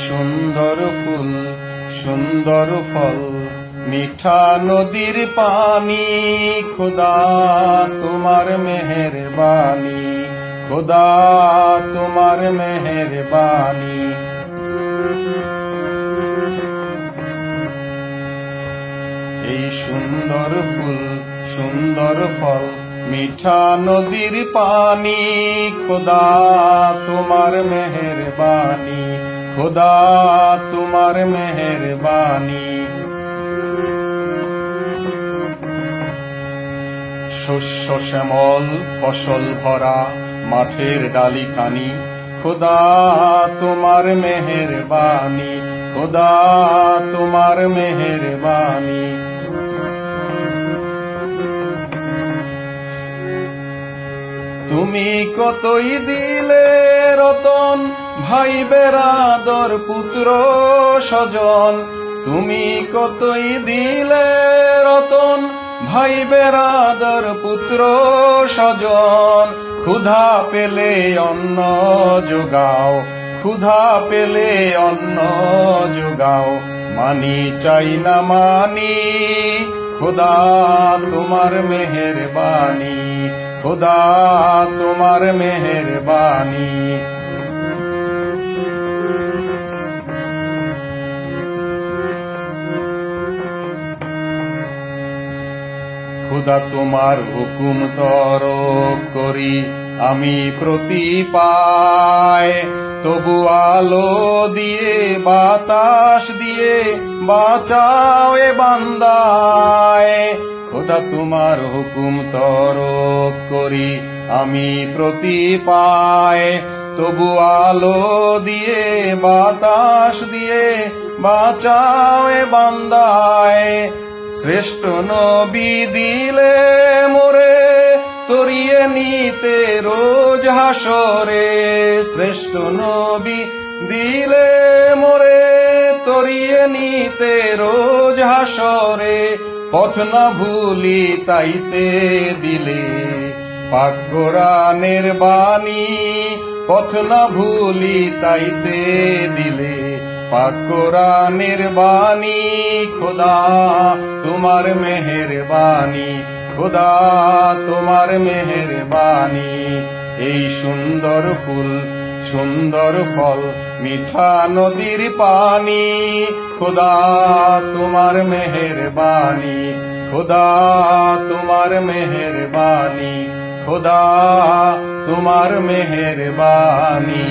সুন্দর ফুল সুন্দর ফল মিঠা নদীর পানি, খোদা তোমার মেহেরবানি, খোদা তোমার মেহেরবানি। এই সুন্দর ফুল সুন্দর ফল মিঠা নদীর পানি, খোদা তোমার মেহেরবানি, খোদা তোমার মেহেরবানি। শস্য শ্যামল ফসল ভরা মাঠের ডালিখানি, খোদা তোমার মেহেরবানি, খোদা তোমার মেহেরবানি। তুমি কতই দিলে রতন ভাই বেরাদর পুত্র স্বজন, তুমি কতই দিলে রতন ভাই বেরাদর পুত্র স্বজন। ক্ষুধা পেলে অন্ন যোগাও, ক্ষুধা পেলে অন্ন যোগাও, মানি চাই না মানি, খোদা তোমার মেহেরবানি, খোদা তোমার মেহেরবানি। খোদা তোমার হুকুম তরক করি আমি প্রতি পায়, তবু আলো দিয়ে বাতাস দিয়ে বাঁচাও এ বান্দায়। খোদা তোমার হুকুম তরক করি আমি প্রতি পায়, তবু আলো দিয়ে বাতাস দিয়ে বাঁচাও এ বান্দায়। শ্রেষ্ঠ নবী দিলে মোরে তরিয়ে নিতে রোজ হাসরে, শ্রেষ্ঠ নবী দিলে মোরে তরিয়ে নিতে রোজ হাসরে। পথ না ভুলি তাইতে দিলে পাক কোরআনের বাণী, পথ না ভুলি তাইতে দিলে পাক কোরআনের বাণী, খোদা তোমার মেহেরবানি, খোদা তোমার মেহেরবানি। এই সুন্দর ফুল সুন্দর ফল মিঠা নদীর পানি, খোদা তোমার মেহেরবানি, খোদা তোমার মেহেরবানি, খোদা তোমার মেহেরবানি।